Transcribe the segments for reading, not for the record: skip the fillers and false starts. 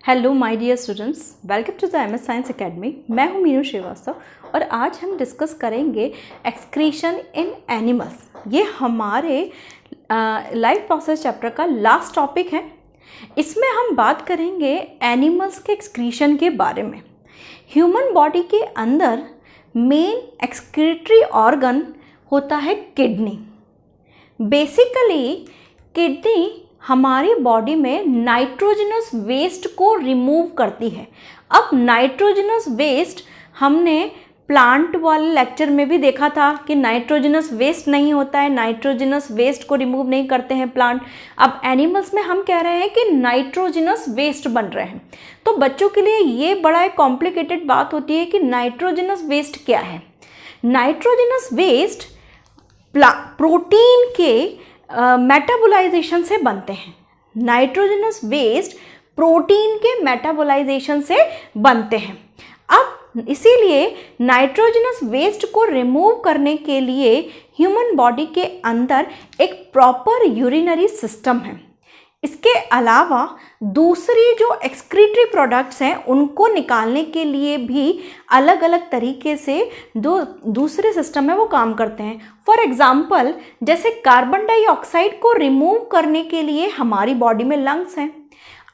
Hello my dear students, welcome to the MS science academy. मैं हूं मीनू श्रीवास्तव और आज हम डिस्कस करेंगे एक्सक्रीशन इन एनिमल्स। ये हमारे लाइफ प्रोसेस चैप्टर का लास्ट टॉपिक है। इसमें हम बात करेंगे एनिमल्स के एक्सक्रीशन के बारे में। ह्यूमन बॉडी के अंदर मेन एक्सक्रीटरी ऑर्गन होता है किडनी। बेसिकली किडनी हमारी बॉडी में नाइट्रोजनस वेस्ट को रिमूव करती है। अब नाइट्रोजनस वेस्ट हमने प्लांट वाले लेक्चर में भी देखा था कि नाइट्रोजनस वेस्ट नहीं होता है, नाइट्रोजनस वेस्ट को रिमूव नहीं करते हैं प्लांट। अब एनिमल्स में हम कह रहे हैं कि नाइट्रोजनस वेस्ट बन रहे हैं। तो बच्चों के लिए ये बड़ा एक कॉम्प्लिकेटेड बात होती है कि नाइट्रोजनस वेस्ट क्या है। नाइट्रोजनस वेस्ट प्रोटीन के मेटाबोलाइजेशन से बनते हैं। नाइट्रोजनस वेस्ट प्रोटीन के मेटाबोलाइजेशन से बनते हैं। अब इसीलिए नाइट्रोजनस वेस्ट को रिमूव करने के लिए ह्यूमन बॉडी के अंदर एक प्रॉपर यूरिनरी सिस्टम है। इसके अलावा दूसरी जो एक्सक्रीटरी प्रोडक्ट्स हैं उनको निकालने के लिए भी अलग अलग तरीके से दूसरे सिस्टम में वो काम करते हैं। फॉर एग्जाम्पल, जैसे कार्बन डाइऑक्साइड को रिमूव करने के लिए हमारी बॉडी में लंग्स हैं।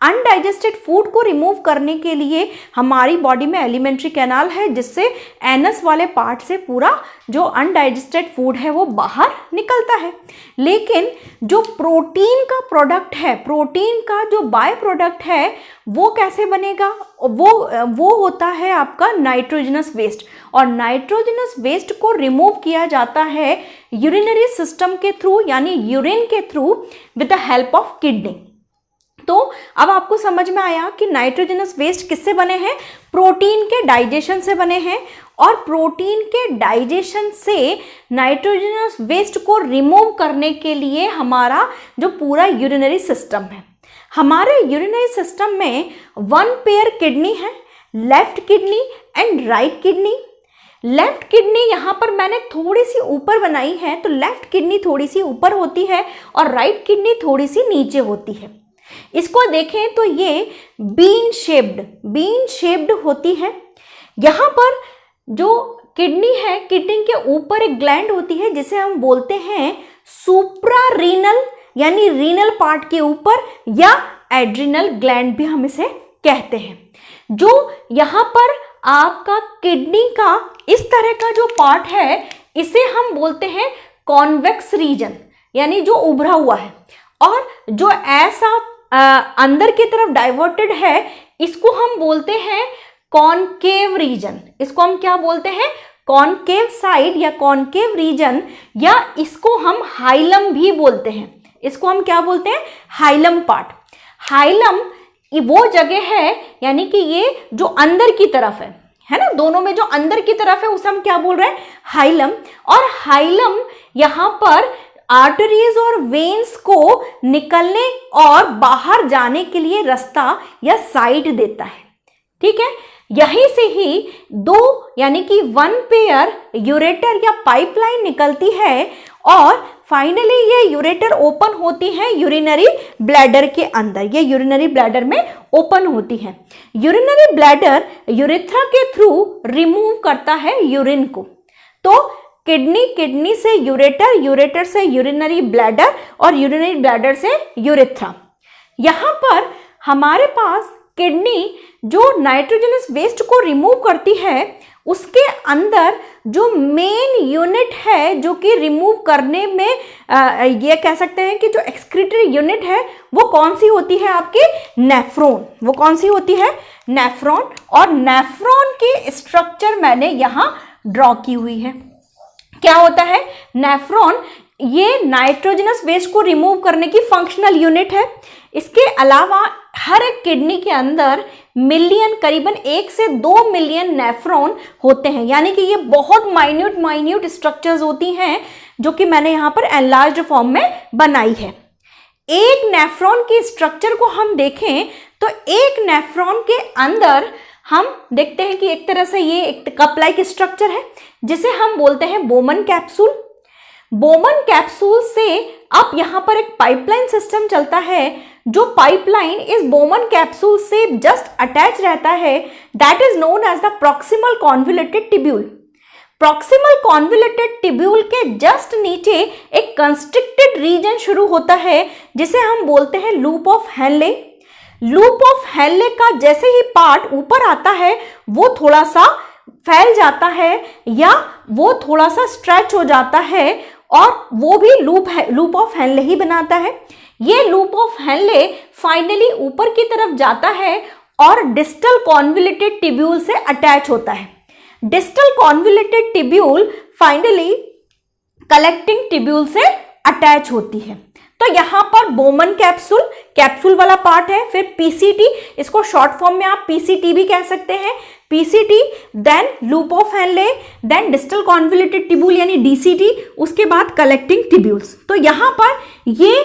अनडाइजेस्टेड फूड को रिमूव करने के लिए हमारी बॉडी में एलिमेंट्री कैनाल है, जिससे एनस वाले पार्ट से पूरा जो अनडाइजेस्टेड फूड है वो बाहर निकलता है। लेकिन जो प्रोटीन का प्रोडक्ट है, प्रोटीन का जो बाय प्रोडक्ट है, वो कैसे बनेगा? वो होता है आपका नाइट्रोजनस वेस्ट। और नाइट्रोजनस वेस्ट को रिमूव किया जाता है यूरिनरी सिस्टम के थ्रू, यानी यूरिन के through with the help of kidney. तो अब आपको समझ में आया कि नाइट्रोजनस वेस्ट किससे बने हैं? प्रोटीन के डाइजेशन से बने हैं। और प्रोटीन के डाइजेशन से नाइट्रोजनस वेस्ट को रिमूव करने के लिए हमारा जो पूरा यूरिनरी सिस्टम है, हमारे यूरिनरी सिस्टम में वन पेयर किडनी है, left kidney and right kidney. Left kidney यहाँ पर मैंने थोड़ी सी ऊपर बनाई है, तो लेफ्ट किडनी थोड़ी सी ऊपर होती है और राइट किडनी थोड़ी सी नीचे होती है। इसको देखें तो ये बीन शेप्ड होती है। यहाँ पर जो किडनी है, किडनी के ऊपर एक ग्लैंड होती है जिसे हम बोलते हैं सुप्रारीनल, यानी रीनल पार्ट के ऊपर, या एड्रिनल ग्लैंड भी हम इसे कहते हैं। जो यहाँ पर आपका किडनी का इस तरह का जो पार्ट है, इसे हम बोलते हैं कॉन्वेक्स रीजन, यानी जो उभरा हुआ है। और जो ऐसा अंदर की तरफ डाइवर्टेड है, इसको हम बोलते हैं कॉनकेव रीजन। इसको हम क्या बोलते हैं? कॉनकेव साइड या कॉनकेव रीजन, या इसको हम हाइलम भी बोलते हैं। इसको हम क्या बोलते हैं? Hilum part. हाइलम वो जगह है, यानी कि ये जो अंदर की तरफ है ना, दोनों में जो अंदर की तरफ है उसे हम क्या बोल रहे हैं? हाइलम। और हाइलम यहाँ पर आर्टरीज और वेन्स को निकलने और बाहर जाने के लिए रास्ता या साइड देता है। ठीक है, यहीं से ही दो, यानी कि वन पेयर यूरेटर या पाइपलाइन निकलती है और फाइनली ये यूरेटर ओपन होती है यूरिनरी ब्लैडर के अंदर। ये यूरिनरी ब्लैडर में ओपन होती है। यूरिनरी ब्लैडर यूरेथ्रा के थ्रू रिमूव करता है यूरिन को। तो किडनी से यूरेटर, यूरेटर से यूरिनरी ब्लैडर और यूरिनरी ब्लैडर से यूरेथ्रा। यहाँ पर हमारे पास किडनी जो नाइट्रोजनस वेस्ट को रिमूव करती है, उसके अंदर जो मेन यूनिट है जो कि रिमूव करने में ये कह सकते हैं कि जो एक्सक्रीटरी यूनिट है वो कौन सी होती है? आपकी नेफ्रॉन। वो कौन सी होती है? नेफ्रॉन। और नेफ्रॉन की स्ट्रक्चर मैंने यहाँ ड्रॉ की हुई है। क्या होता है नेफ्रॉन? ये नाइट्रोजनस वेस्ट को रिमूव करने की फंक्शनल यूनिट है। इसके अलावा हर एक किडनी के अंदर करीबन 1 से 2 मिलियन नेफ्रॉन होते हैं, यानी कि ये बहुत माइन्यूट स्ट्रक्चर्स होती हैं, जो कि मैंने यहाँ पर एनलार्ज्ड फॉर्म में बनाई है। एक नेफ्रॉन की स्ट्रक्चर को हम देखें तो एक नेफ्रॉन के अंदर हम देखते हैं कि एक तरह से ये एक कप लाइक स्ट्रक्चर है, जिसे हम बोलते हैं बोमन कैप्सूल। बोमन कैप्सूल से अब यहाँ पर एक पाइपलाइन सिस्टम चलता है जो पाइपलाइन इस बोमन कैप्सूल से जस्ट अटैच रहता है, that is known as the proximal convoluted tubule. Proximal convoluted tubule के जस्ट नीचे एक कंस्ट्रिक्टेड रीजन शुरू होता है जिसे हम बोलते हैं loop of Henley. Loop of Henley का जैसे ही पार्ट ऊपर आता है वो थोड़ा सा फैल जाता है या वो थोड़ा सा स्ट्रेच हो जाता है और वो भी लूप ऑफ हेनले ही बनाता है। ये लूप ऑफ हेनले फाइनली ऊपर की तरफ जाता है और डिस्टल कॉन्वोल्यूटेड ट्यूब्यूल से अटैच होता है। Distal convoluted tubule finally collecting tubule से अटैच होती है। तो यहाँ पर बोमन कैप्सूल वाला पार्ट है, फिर पीसीटी, इसको शॉर्ट फॉर्म में आप पीसीटी भी कह सकते हैं, PCT, then loop of Henle, then distal convoluted tubule यानी डीसीटी, उसके बाद कलेक्टिंग ट्यूब्यूल्स। तो यहाँ पर ये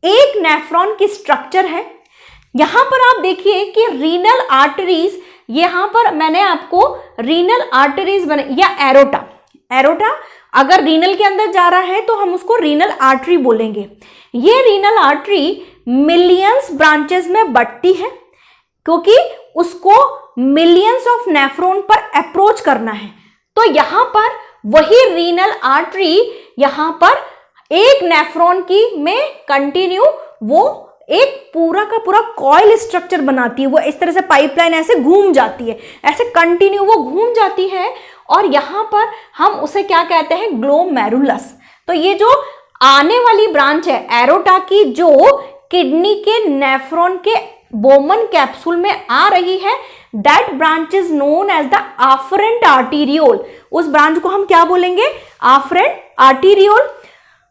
एक नेफ्रॉन की स्ट्रक्चर है। यहाँ पर आप देखिए कि रीनल आर्टरीज, यहाँ पर मैंने आपको रीनल आर्टरीज बने या एरोटा अगर रीनल के अंदर जा रहा है तो हम उसको रीनल आर्टरी बोलेंगे। ये रीनल आर्टरी मिलियंस ब्रांचेस में बंटती है क्योंकि उसको मिलियंस ऑफ नेफ्रॉन पर अप्रोच करना है। तो यहाँ पर वही रीनल आर्टरी यहाँ पर एक नेफ्रॉन की में कंटिन्यू वो एक पूरा का पूरा कॉइल स्ट्रक्चर बनाती है। वो इस तरह से पाइपलाइन ऐसे घूम जाती है, ऐसे कंटिन्यू वो घूम जाती है और यहाँ पर हम उसे क्या कहते हैं, ग्लोमेरुलस। तो ये जो आने वाली ब्रांच है एरोटा की, जो किडनी के नेफ्रॉन के बोमन कैप्सूल में आ रही है, that branch is known as the afferent arteriole. उस ब्रांच को हम क्या बोलेंगे, आफरेंट आर्टीरियोल।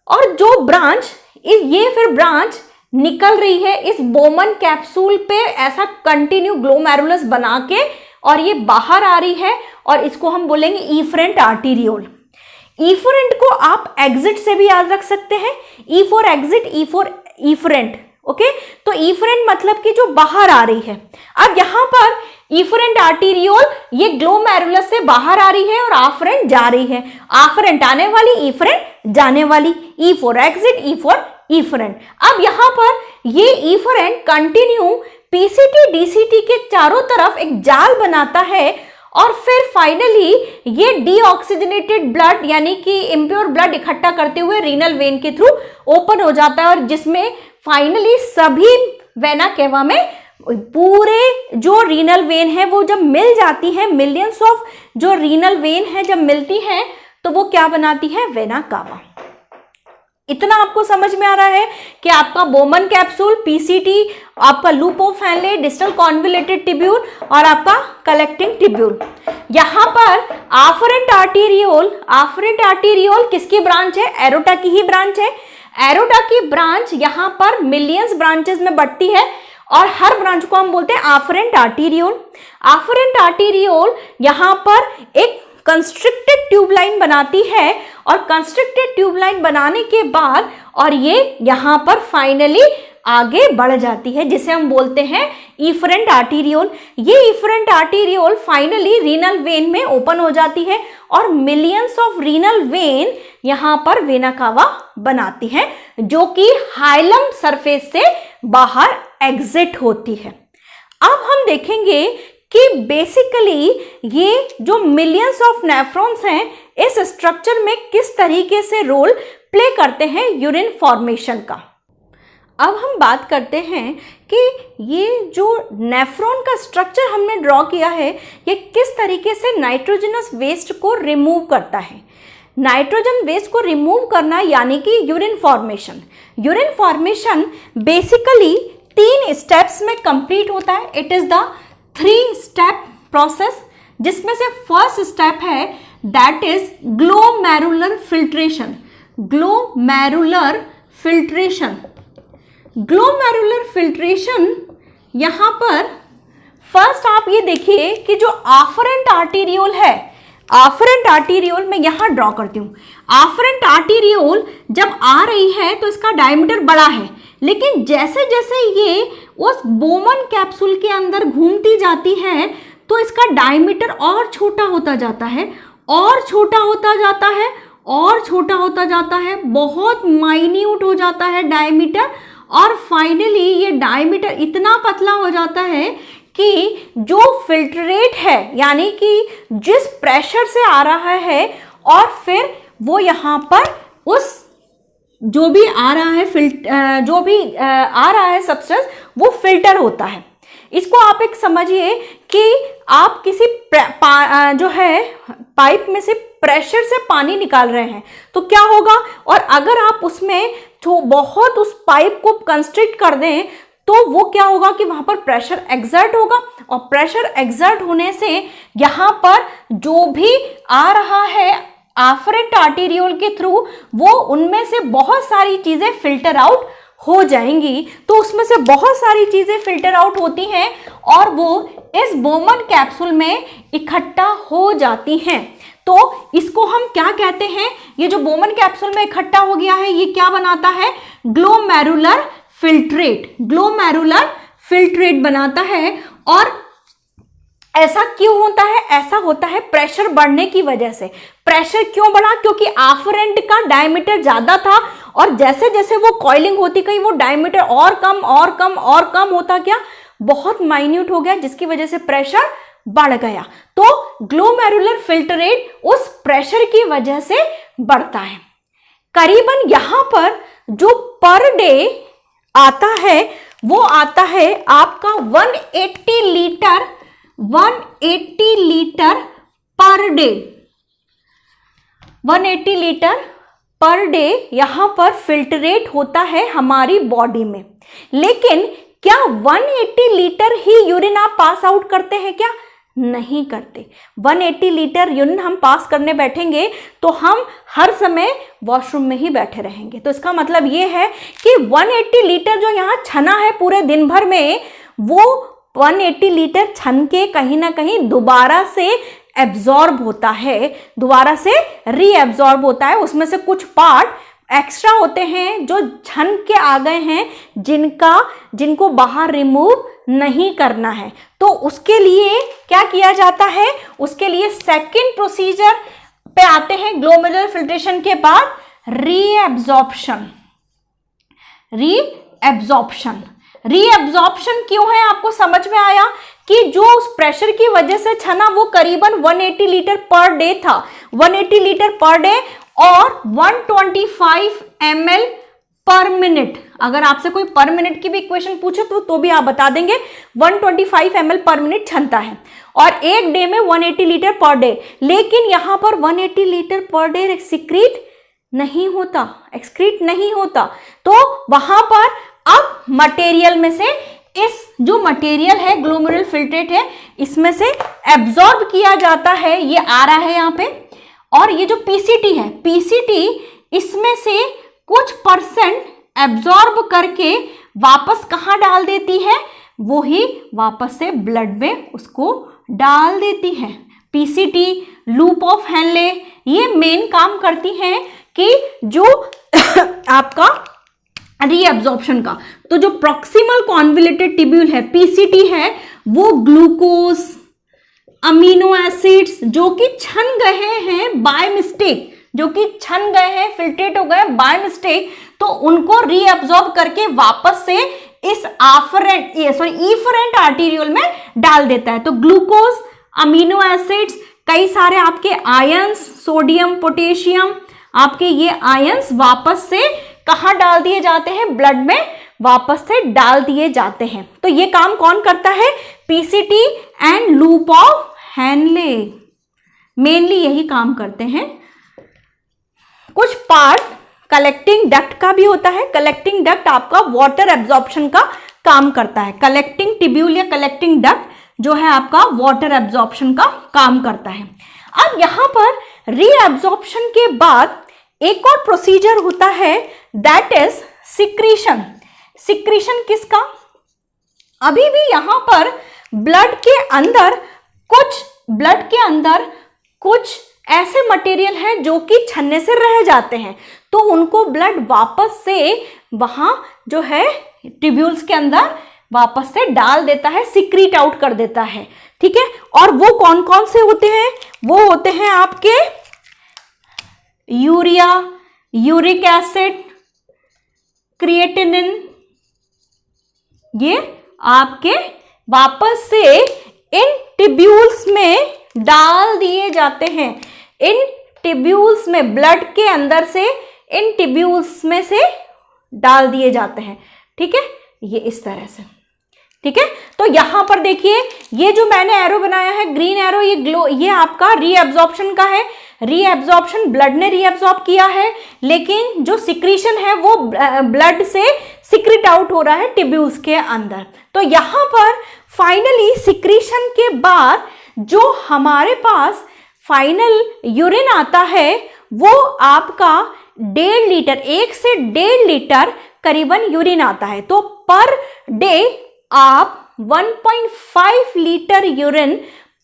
और जो ब्रांच ये फिर ब्रांच निकल रही है इस बोमन कैप्सूल पे ऐसा कंटिन्यू ग्लोमेरुलस बना के और ये बाहर आ रही है और इसको हम बोलेंगे इफरेंट आर्टीरियोल। इफरेंट को आप एग्जिट से भी याद रख सकते हैं, E for exit, E for efferent. Okay, तो इफरेंट मतलब कि जो बाहर आ रही है। अब यहाँ पर इफरेंट आर्टीरियोल ये ग्लोमेरुलस से बाहर आ रही है और आफरेंट जा रही है। आफरेंट आने वाली, इफरेंट जाने वाली, E for exit, E for efferent. अब यहाँ पर ये इफरेंट कंटिन्यू पीसीटी डीसीटी के चारों तरफ एक जाल बनाता है और फिर फाइनली ये डीऑक्सीजनेटेड ब्लड यानी कि इम्प्योर ब्लड इकट्ठा करते हुए रीनल वेन के थ्रू ओपन हो जाता है और जिसमें फाइनली सभी वेना केवा में पूरे जो रीनल वेन है वो जब मिल जाती है, मिलियंस ऑफ जो रीनल वेन है जब मिलती हैं तो वो क्या बनाती है, वेना कावा। इतना आपको समझ में आ रहा है कि आपका बोमन कैप्सूल, पीसीटी, आपका loop of Henley, distal convoluted tubule और आपका कलेक्टिंग ट्यूब्यूल। यहाँ पर आफरेंट आर्टीरियोल किसकी ब्रांच है, एरोटा की ही ब्रांच है। एरोटा की ब्रांच यहाँ पर मिलियंस ब्रांचेस में बढ़ती है और हर ब्रांच को हम बोलते हैं आफरेंट आर्टीरियोल। आफरेंट आर्टीरियोल यहाँ पर एक कंस्ट्रिक्टेड ट्यूबलाइन बनाती है और कंस्ट्रिक्टेड ट्यूबलाइन बनाने के बाद और ये यहाँ पर फाइनली आगे बढ़ जाती है जिसे हम बोलते हैं इफरेंट आर्टीरियोल। ये efferent arteriole finally renal vein में ओपन हो जाती है और मिलियंस ऑफ रीनल वेन यहाँ पर वेना कावा बनाती है जो कि हाइलम सरफेस से बाहर एग्जिट होती है। अब हम देखेंगे कि बेसिकली ये जो मिलियंस ऑफ नेफ्रॉन्स हैं इस स्ट्रक्चर में किस तरीके से रोल प्ले करते हैं यूरिन फॉर्मेशन का। अब हम बात करते हैं कि ये जो नेफ्रॉन का स्ट्रक्चर हमने ड्रॉ किया है ये किस तरीके से नाइट्रोजनस वेस्ट को रिमूव करता है। नाइट्रोजन वेस्ट को रिमूव करना यानी कि urine formation. Urine formation basically 3 steps में कंप्लीट होता है। It is the 3 step process जिसमें से फर्स्ट स्टेप है that is glomerular filtration. Glomerular filtration, glomerular filtration यहाँ पर फर्स्ट आप ये देखिए कि जो आफरेंट आर्टीरियोल है, आफरेंट आर्टीरियोल मैं यहाँ ड्रॉ करती हूँ। आफरेंट आर्टीरियोल जब आ रही है तो इसका डायमीटर बड़ा है, लेकिन जैसे जैसे ये उस बोमन कैप्सूल के अंदर घूमती जाती है तो इसका डायमीटर और छोटा होता जाता है और छोटा होता जाता है और छोटा होता जाता है, बहुत माइन्यूट हो जाता है डायमीटर और फाइनली ये डायमीटर इतना पतला हो जाता है कि जो फिल्ट्रेट है, यानी कि जिस प्रेशर से आ रहा है और फिर वो यहाँ पर उस जो भी आ रहा है सब्सटेंस वो फिल्टर होता है। इसको आप एक समझिए कि आप किसी जो है पाइप में से प्रेशर से पानी निकाल रहे हैं तो क्या होगा, और अगर आप उसमें तो बहुत उस पाइप को कंस्ट्रिक्ट कर दें तो वो क्या होगा कि वहां पर प्रेशर एक्सर्ट होगा, और प्रेशर एक्सर्ट होने से यहाँ पर जो भी आ रहा है आफ्रेंट आर्टेरियोल के थ्रू वो उनमें से बहुत सारी चीजें फिल्टर आउट हो जाएंगी। तो उसमें से बहुत सारी चीजें फिल्टर आउट होती हैं और वो इस बोमन कैप्सूल में इकट्ठा हो जाती हैं। तो इसको हम क्या कहते हैं, ये जो बोमन कैप्सूल में इकट्ठा हो गया है ये क्या बनाता है, ग्लोमेरुलर फिल्ट्रेट, ग्लोमेरुलर फिल्ट्रेट बनाता है। और ऐसा क्यों होता है, ऐसा होता है प्रेशर बढ़ने की वजह से। प्रेशर क्यों बढ़ा, क्योंकि आफरेंट का डायमीटर ज्यादा था और जैसे जैसे वो कॉइलिंग होती गई वो डायमीटर और कम और कम और कम होता गया, बहुत माइन्यूट हो गया, जिसकी वजह से प्रेशर बढ़ गया। तो ग्लोमेरुलर फिल्ट्रेट उस प्रेशर की वजह से बढ़ता है। करीबन यहां पर जो पर डे आता है वो आता है आपका 180 litre per day, 180 litre per day यहां पर फिल्ट्रेट होता है हमारी बॉडी में। लेकिन क्या 180 लीटर ही यूरिन आप पास आउट करते हैं क्या, नहीं करते। 180 लीटर यूरिन हम पास करने बैठेंगे तो हम हर समय वॉशरूम में ही बैठे रहेंगे। तो इसका मतलब ये है कि 180 लीटर जो यहाँ छना है पूरे दिन भर में, वो 180 लीटर छन के कहीं ना कहीं दोबारा से एब्जॉर्ब होता है, दोबारा से रीएब्जॉर्ब होता है। उसमें से कुछ पार्ट एक्स्ट्रा होते हैं जो छन के आ गए हैं, जिनको बाहर रिमूव नहीं करना है। तो उसके लिए क्या किया जाता है, उसके लिए सेकंड प्रोसीजर पे आते हैं ग्लोमेरुलर फिल्ट्रेशन के बाद, रीएब्जॉर्प्शन। रीएब्जॉर्प्शन क्यों है, आपको समझ में आया कि जो उस प्रेशर की वजह से छना वो करीबन 180 लीटर पर डे था, 180 लीटर पर डे और 125 ml पर मिनट। अगर आपसे कोई पर मिनट की भी इक्वेशन पूछे तो भी आप बता देंगे 125 ml पर मिनट छनता है, और एक डे में 180 लीटर पर डे। लेकिन यहां पर 180 लीटर पर डे एक्सक्रीट नहीं होता। तो वहां पर अब मटेरियल में से इस जो मटेरियल है ग्लोमेरुलर फिल्ट्रेट है, इसमें से एब्जॉर्ब किया जाता है, ये आ रहा है यहाँ पे। और ये जो पीसीटी है, पीसीटी इसमें से कुछ परसेंट एब्जॉर्ब करके वापस कहाँ डाल देती है, वो ही वापस से ब्लड में उसको डाल देती है। पीसीटी, लूप ऑफ हेनले, ये मेन काम करती हैं कि जो आपका रीअब्जॉर्प्शन का। तो जो प्रॉक्सिमल कॉन्वोल्यूटेड ट्यूब्यूल है, पीसीटी है, वो ग्लूकोज, अमीनो एसिड्स जो कि छन गए हैं बाय मिस्टेक, फिल्ट्रेट हो गए बाय मिस्टेक, तो उनको रीअब्जॉर्ब करके वापस से इस इफरेंट आर्टेरियोल में डाल देता है। तो ग्लूकोज, अमीनो एसिड्स, कई सारे आपके आयंस, सोडियम, पोटेशियम, आपके ये आयंस वापस से कहाँ डाल दिए जाते हैं, ब्लड में वापस से डाल दिए जाते हैं। तो ये काम कौन करता है, PCT and loop of Henley mainly यही काम करते हैं। कुछ पार्ट कलेक्टिंग डक्ट का भी होता है। कलेक्टिंग डक्ट आपका वाटर एब्जॉर्प्शन का काम करता है। कलेक्टिंग ट्यूब्यूल या कलेक्टिंग डक्ट जो है आपका वाटर एब्जॉर्प्शन का काम करता है। अब यहां पर रीअब्जॉर्प्शन के बाद एक और प्रोसीजर होता है, दैट इज सिक्रीशन। सिक्रीशन किसका, अभी भी यहां पर ब्लड के अंदर कुछ ऐसे मटेरियल हैं जो कि छन्ने से रह जाते हैं, तो उनको ब्लड वापस से वहां जो है ट्यूब्यूल्स के अंदर वापस से डाल देता है, सिक्रीट आउट कर देता है। ठीक है, और वो कौन कौन से होते हैं, वो होते हैं आपके यूरिया, यूरिक एसिड, क्रिएटिनिन, ये आपके वापस से इन टिब्यूल्स में डाल दिए जाते हैं। इन टिब्यूल्स में, ब्लड के अंदर से इन टिब्यूल्स में से डाल दिए जाते हैं। ठीक है, ये इस तरह से। ठीक है, तो यहां पर देखिए ये जो मैंने एरो बनाया है ग्रीन एरो, ये ग्लो, ये आपका रीएब्जॉर्प्शन का है। रीएब्जॉर्प्शन, ब्लड ने रीएब्जॉर्ब किया है, लेकिन जो सिक्रीशन है वो ब्लड से सिक्रिट आउट हो रहा है टिब्यूल्स के अंदर। तो यहां पर फाइनली सिक्रीशन के बाद जो हमारे पास फाइनल यूरिन आता है वो आपका 1.5 लीटर, 1 से 1.5 लीटर करीबन यूरिन आता है। तो पर डे आप 1.5 लीटर यूरिन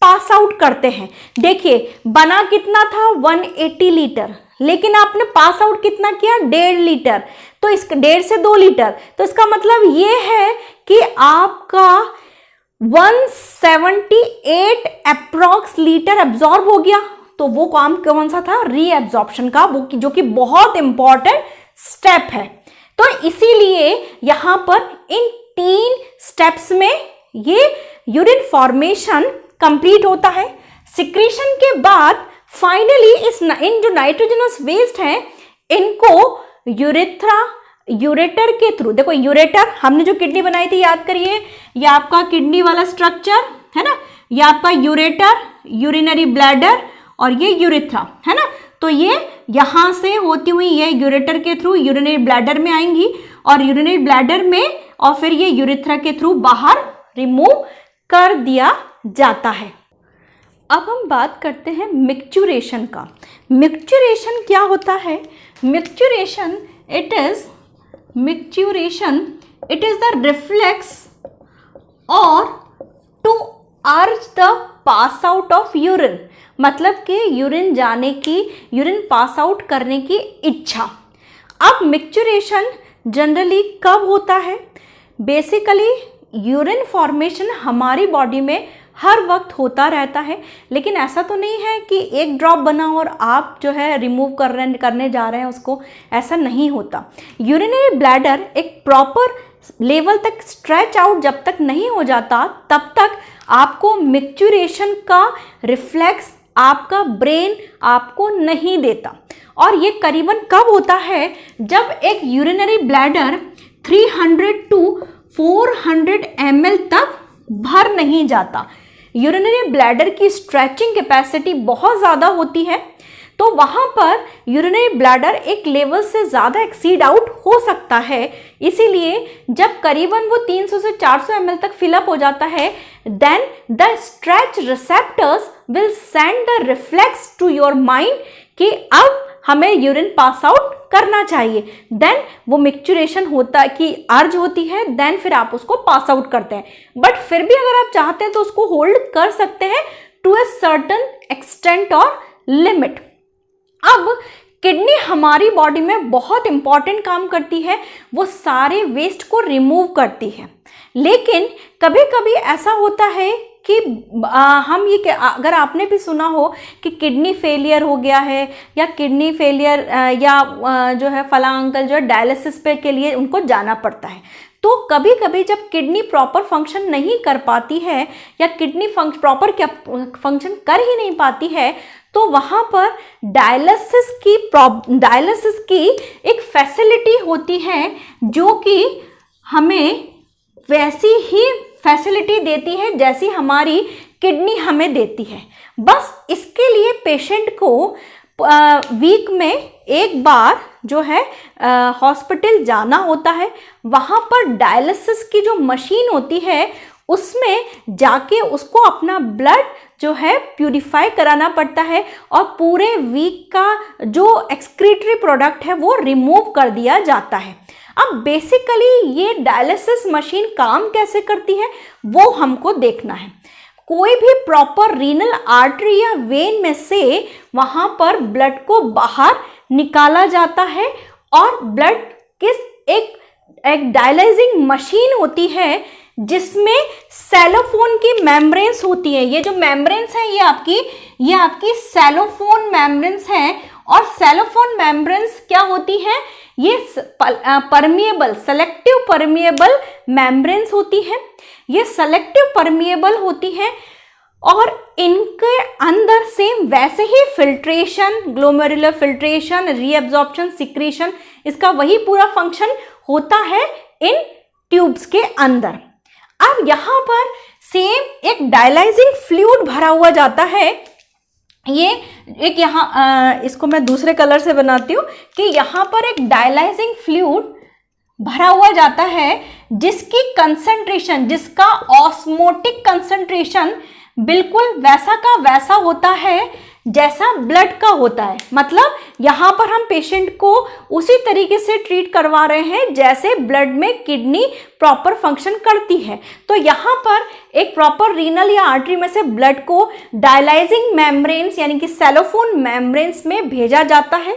पास आउट करते हैं। देखिए बना कितना था 180 लीटर, लेकिन आपने पास आउट कितना किया 1.5 लीटर, तो इस 1.5 से 2 लीटर, तो इसका मतलब ये है कि आपका 178 अप्रॉक्स लीटर एब्जॉर्ब हो गया। तो वो काम कौन सा था, रीएब्जॉर्प्शन का, वो जो कि बहुत इंपॉर्टेंट स्टेप है। तो इसीलिए यहां पर इन 3 स्टेप्स में ये यूरिन फॉर्मेशन कंप्लीट होता है। सिक्रीशन के बाद फाइनली इन जो नाइट्रोजनस वेस्ट हैं इनको यूरेटर के थ्रू, देखो यूरेटर हमने जो किडनी बनाई थी याद करिए, ये आपका किडनी वाला स्ट्रक्चर है ना, ये आपका यूरेटर, यूरिनरी ब्लैडर और ये यूरेथ्रा है ना। तो ये यहां से होती हुई ये यूरेटर के थ्रू यूरिनरी ब्लैडर में आएंगी और यूरिनरी ब्लैडर में और फिर ये यूरेथ्रा के थ्रू बाहर रिमूव कर दिया जाता है। अब हम बात करते हैं मिक्चुरेशन का। मिक्चुरेशन क्या होता है? Micturition it is the reflex or to urge the pass out of urine, मतलब कि यूरिन पास आउट करने की इच्छा। अब मिक्चुरेशन जनरली कब होता है? बेसिकली यूरिन फॉर्मेशन हमारी बॉडी में हर वक्त होता रहता है, लेकिन ऐसा तो नहीं है कि एक ड्रॉप बना और आप जो है रिमूव करने जा रहे हैं उसको, ऐसा नहीं होता। यूरिनरी ब्लैडर एक प्रॉपर लेवल तक स्ट्रेच आउट जब तक नहीं हो जाता तब तक आपको मिक्चुरेशन का रिफ्लेक्स आपका ब्रेन आपको नहीं देता। और ये करीबन कब होता है? जब एक यूरिनरी ब्लैडर 300 to 400 ml तक भर नहीं जाता। यूरिनरी ब्लैडर की स्ट्रेचिंग कैपेसिटी बहुत ज़्यादा होती है, तो वहाँ पर यूरिनरी ब्लैडर एक लेवल से ज़्यादा एक्सीड आउट हो सकता है। इसीलिए जब करीबन वो 300 से 400 ml तक फिलअप हो जाता है, then the stretch receptors will send the reflex to your mind कि अब हमें यूरिन पास आउट करना चाहिए। देन वो मिक्चुरेशन होता की अर्ज होती है, देन फिर आप उसको पास आउट करते हैं। बट फिर भी अगर आप चाहते हैं तो उसको होल्ड कर सकते हैं टू ए सर्टेन एक्सटेंट और लिमिट। अब किडनी हमारी बॉडी में बहुत इंपॉर्टेंट काम करती है, वो सारे वेस्ट को रिमूव करती है। लेकिन कभी कभी ऐसा होता है कि हम ये, अगर आपने भी सुना हो कि किडनी फेलियर हो गया है या किडनी फेलियर या जो है फला अंकल जो है डायलिसिस पे के लिए उनको जाना पड़ता है, तो कभी कभी जब किडनी प्रॉपर फंक्शन नहीं कर पाती है या किडनी प्रॉपर फंक्शन कर ही नहीं पाती है, तो वहाँ पर डायलिसिस की एक फैसिलिटी होती है जो कि हमें वैसी ही फैसिलिटी देती है जैसी हमारी किडनी हमें देती है। बस इसके लिए पेशेंट को वीक में एक बार जो है हॉस्पिटल जाना होता है। वहाँ पर डायलिसिस की जो मशीन होती है उसमें जाके उसको अपना ब्लड जो है प्यूरिफाई कराना पड़ता है और पूरे वीक का जो एक्सक्रीटरी प्रोडक्ट है वो रिमूव कर दिया जाता है। अब बेसिकली ये डायलिसिस मशीन काम कैसे करती है वो हमको देखना है। कोई भी प्रॉपर रीनल आर्टरी या वेन में से वहाँ पर ब्लड को बाहर निकाला जाता है और ब्लड किस एक डायलाइजिंग मशीन होती है जिसमें सेलोफोन की मेम्ब्रेन्स होती है। ये जो मेम्ब्रेन्स हैं ये आपकी सेलोफोन मेम्ब्रेन्स हैं। और सेलोफोन मेम्ब्रेन्स क्या होती हैं? ये परमिएबल, सेलेक्टिव परमिएबल मेम्ब्रेन्स होती हैं। ये सेलेक्टिव परमिएबल होती हैं और इनके अंदर सेम वैसे ही filtration, glomerular filtration, reabsorption, secretion, इसका वही पूरा फंक्शन होता है इन ट्यूब्स के अंदर। अब यहाँ पर सेम एक डायलाइजिंग फ्लूइड भरा हुआ जाता है। ये एक यहाँ इसको मैं दूसरे कलर से बनाती हूँ कि यहाँ पर एक डायलाइजिंग फ्लूइड भरा हुआ जाता है जिसकी कंसंट्रेशन, जिसका ऑस्मोटिक कंसंट्रेशन बिल्कुल वैसा का वैसा होता है जैसा ब्लड का होता है। मतलब यहाँ पर हम पेशेंट को उसी तरीके से ट्रीट करवा रहे हैं जैसे ब्लड में किडनी प्रॉपर फंक्शन करती है। तो यहाँ पर एक प्रॉपर रीनल या आर्टरी में से ब्लड को डायलाइजिंग मेम्ब्रेन्स यानी कि सेलोफोन मेम्ब्रेन्स में भेजा जाता है।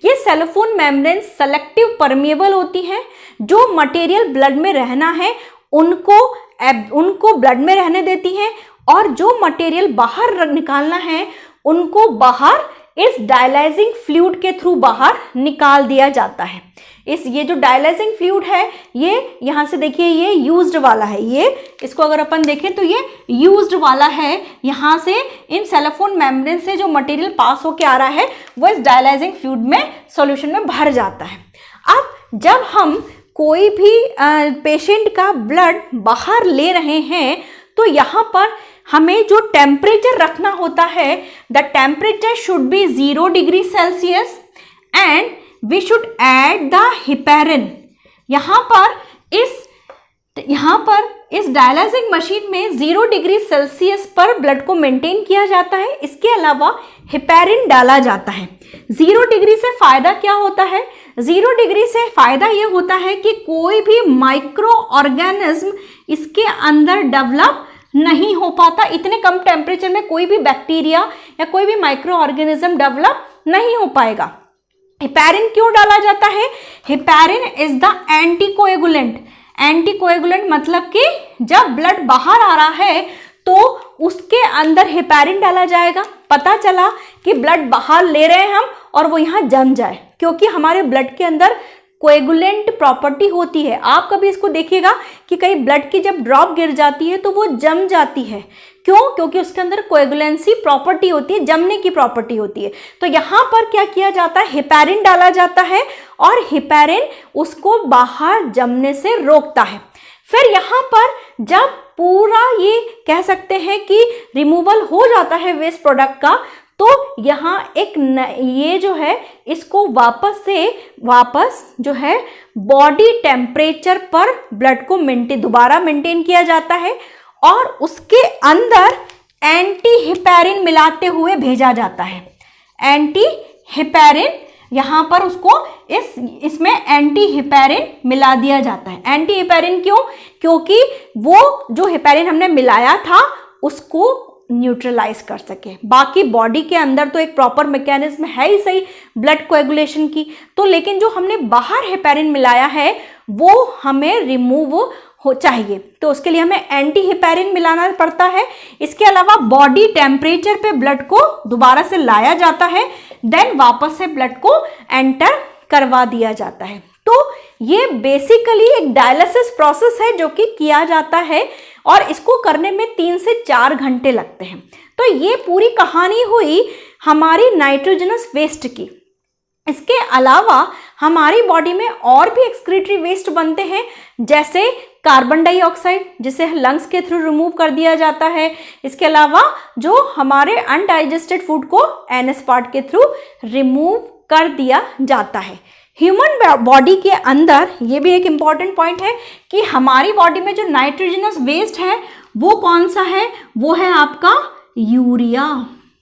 ये सेलोफोन मेम्ब्रेन्स सेलेक्टिव परमिएबल होती हैं। जो मटेरियल ब्लड में रहना है उनको ब्लड में रहने देती हैं और जो मटेरियल बाहर निकालना है उनको बाहर इस डायलाइजिंग फ्लूइड के थ्रू बाहर निकाल दिया जाता है। ये जो डायलाइजिंग फ्लूइड है ये यहाँ से देखिए ये यूज्ड वाला है, ये इसको अगर अपन देखें तो ये यूज्ड वाला है। यहाँ से इन सेलोफोन मेम्ब्रेन से जो मटेरियल पास होके आ रहा है वो इस डायलाइजिंग फ्लूइड में सॉल्यूशन में भर जाता है। अब जब हम कोई भी पेशेंट का ब्लड बाहर ले रहे हैं तो यहाँ पर हमें जो टेम्परेचर रखना होता है, the temperature should be 0 degree Celsius and we should add the heparin. यहाँ पर इस डायलाइजिंग मशीन में 0 डिग्री सेल्सियस पर ब्लड को मेंटेन किया जाता है। इसके अलावा हिपेरिन डाला जाता है। 0 डिग्री से फायदा क्या होता है? 0 डिग्री से फायदा ये होता है कि कोई भी माइक्रो ऑर्गेनिज्म इसके अंदर डेवलप नहीं हो पाता। इतने कम टेम्परेचर में कोई भी बैक्टीरिया या कोई भी माइक्रो ऑर्गेनिज्म डेवलप नहीं हो पाएगा। हिपेरिन क्यों डाला जाता है? Heparin is the anticoagulant. Anticoagulant मतलब कि जब ब्लड बाहर आ रहा है तो उसके अंदर हिपेरिन डाला जाएगा। पता चला कि ब्लड बाहर ले रहे हैं हम और वो यहाँ जम जाए, क्योंकि हमारे ब्लड के अंदर कोएगुलेंट प्रॉपर्टी होती है। आप कभी इसको देखिएगा कि कहीं ब्लड की जब ड्रॉप गिर जाती है तो वो जम जाती है। क्यों? क्योंकि उसके अंदर कोएगुलेंसी प्रॉपर्टी होती है, जमने की प्रॉपर्टी होती है। तो यहाँ पर क्या किया जाता है? हिपेरिन डाला जाता है और हिपेरिन उसको बाहर जमने से रोकता है। फिर यहाँ पर जब पूरा ये कह सकते हैं कि रिमूवल हो जाता है वेस्ट प्रोडक्ट का, तो यहाँ ये जो है इसको वापस जो है बॉडी टेम्परेचर पर ब्लड को दोबारा मेंटेन किया जाता है और उसके अंदर एंटी हिपेरिन मिलाते हुए भेजा जाता है। एंटी हिपेरिन यहाँ पर उसको इसमें एंटी हिपेरिन मिला दिया जाता है। एंटी हिपेरिन क्यों? क्योंकि वो जो हिपेरिन हमने मिलाया था उसको न्यूट्रलाइज कर सके। बाकी बॉडी के अंदर तो एक प्रॉपर मैकेनिज्म है ही सही ब्लड कोएगुलेशन की, तो लेकिन जो हमने बाहर हिपेरिन मिलाया है वो हमें रिमूव हो चाहिए, तो उसके लिए हमें एंटी हिपेरिन मिलाना पड़ता है। इसके अलावा बॉडी टेम्परेचर पे ब्लड को दोबारा से लाया जाता है, देन वापस से ब्लड को एंटर करवा दिया जाता है। तो ये बेसिकली एक डायलिसिस प्रोसेस है जो कि किया जाता है और इसको करने में 3 से 4 घंटे लगते हैं। तो ये पूरी कहानी हुई हमारी नाइट्रोजनस वेस्ट की। इसके अलावा हमारी बॉडी में और भी एक्सक्रीटरी वेस्ट बनते हैं, जैसे कार्बन डाइऑक्साइड जिसे लंग्स के थ्रू रिमूव कर दिया जाता है। इसके अलावा जो हमारे अनडाइजेस्टेड फूड को एनएस पार्ट के थ्रू रिमूव कर दिया जाता है। ह्यूमन बॉडी के अंदर ये भी एक इम्पॉर्टेंट पॉइंट है कि हमारी बॉडी में जो नाइट्रोजनस वेस्ट है वो कौन सा है? वो है आपका यूरिया।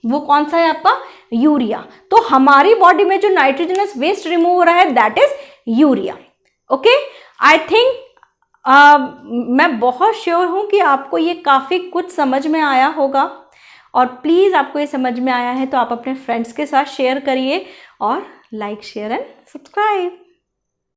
वो कौन सा है आपका? यूरिया। तो हमारी बॉडी में जो नाइट्रोजनस वेस्ट रिमूव हो रहा है that is urea. Okay, I think मैं बहुत श्योर हूँ कि आपको ये काफ़ी कुछ समझ में आया होगा और प्लीज़ आपको ये समझ में आया है तो आप अपने फ्रेंड्स के साथ शेयर करिए और लाइक शेयर एंड सब्सक्राइब।